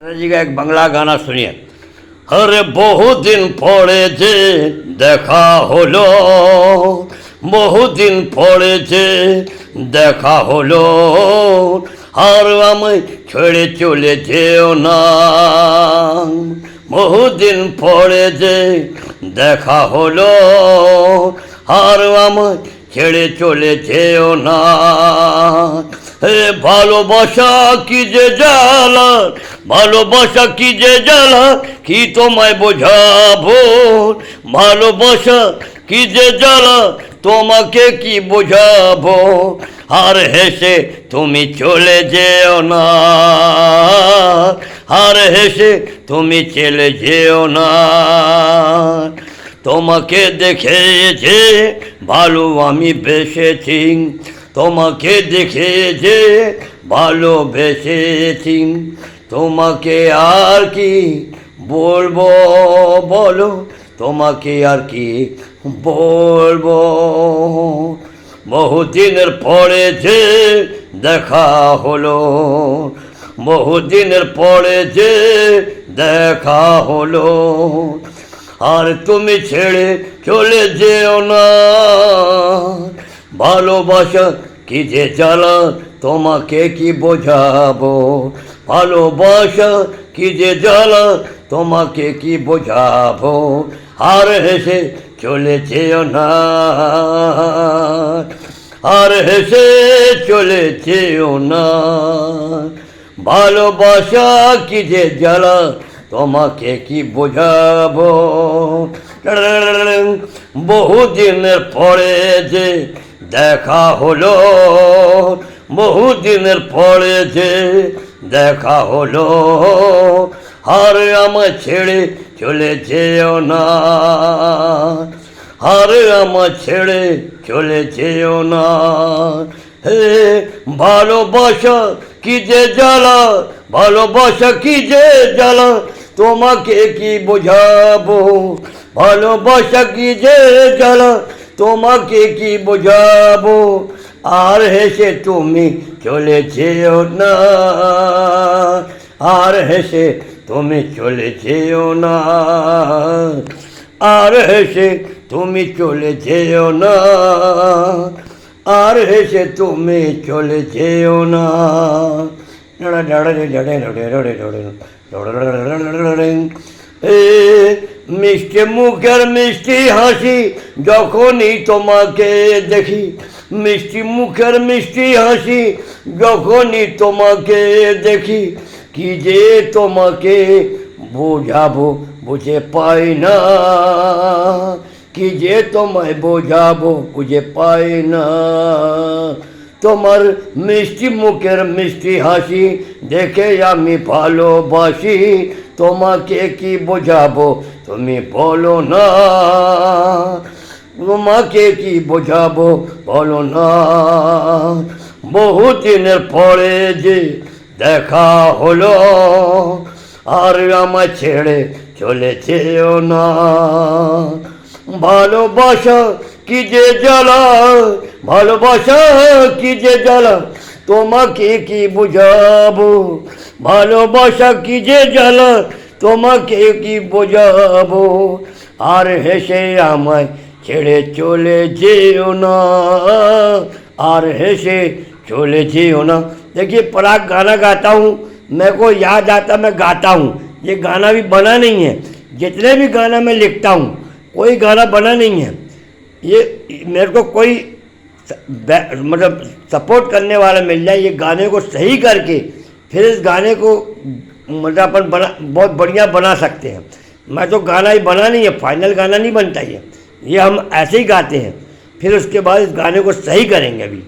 जी का एक बांग्ला गाना सुनिए। अरे बहुत दिन पड़े जे देखा হলো, बहुत दिन পড়ে যে দেখা হলো, আর আমি ছেড়ে চলে যেও না। বহুত দিন পড়ে যে দেখা হলো, আর আমি ছেড়ে চলে যেও না। ভালোবাসা কি যে জ্বালা, ভালোবাসা কি যে জ্বালা, কি তোমায় বোঝাবো। ভালোবাসা কি যে জ্বালা, তোমাকে কি বোঝাবো। আর হেসে তুমি চলে যেও না, আর হেসে তুমি চলে যেও না। তোমাকে দেখে যে ভালো আমি বেসেছি, তোমাকে দেখে যে ভালোবেসেছি। তোমাকে আর কি বলবো বলো, তোমাকে আর কি বলবো। বহুদিনের পরে যে দেখা হলো, বহুদিনের পরে যে দেখা হলো, আর তুমি ছেড়ে চলে যেও না। ভালোবাসা কি যে জ্বালা, তোমাকে কি বোঝাবো। ভালোবাসা কি যে জ্বালা, তোমাকে কি বোঝাবো। আর হেসে চলে যেও না, আর হেসে চলে যেও না। ভালোবাসা কি যে জ্বালা, তোমাকে কি বোঝাবো। বহুদিনের পরে যে দেখা হলো, বহুদিনের পরে যে দেখা হলো, আর আমার ছেড়ে চলে যেও না, আর আমার ছেড়ে চলে যেও না। হে ভালোবাসা কি যে জ্বালা, ভালোবাসা কি যে জ্বালা, তোমাকে কি বোঝাবো। ভালোবাসা কি যে জ্বালা, তোমাকে কি বোঝাবো। আর হেসে তুমি চলে যেও না, আর হেসে তুমি চলে যেও না, আর হেসে তুমি চলে যেও না, আর হেসে তুমি চলে যেও না। মিষ্টি মুখের মিষ্টি হাসি যখনই তোমাকে দেখি, মিষ্টি মুখের মিষ্টি হাসি যখনই তোমাকে দেখি, কি যে তোমাকে বোঝাবো বুঝে পাই না, কি যে তোমায় বোঝাবো বুঝে পাই না। তোমার মিষ্টি মুখের মিষ্টি হাসি দেখে আমি ভালোবাসি, তোমাকে কি বোঝাবো তুমি বলো না, তোমাকে কি বোঝাবো বলো না। বহুদিনের পরে যে দেখা হলো, আর আমার ছেড়ে চলে যেও না। ভালোবাসা কি যে জ্বালা, ভালোবাসা কি যে জ্বালা, তোমাকে কি বোঝাবো। ভালোবাসা কি যে জ্বালা, তোমাকে কি বোঝাবো। আর হেসে আমায় ছেড়ে चले যেও না, আর হেসে चले যেও ना। देखिए पराग गाना गाता हूँ, मेरे को याद आता मैं गाता हूँ। ये गाना भी बना नहीं है, जितने भी गाना मैं लिखता हूँ कोई गाना बना नहीं है। ये मेरे को कोई मतलब सपोर्ट करने वाला मिल जाए, ये गाने को सही करके फिर इस गाने को मतलब अपन बना बहुत बढ़िया बना सकते हैं। मैं तो गाना ही बना नहीं है, फाइनल गाना नहीं बनता ये हम ऐसे ही गाते हैं, फिर उसके बाद इस गाने को सही करेंगे अभी।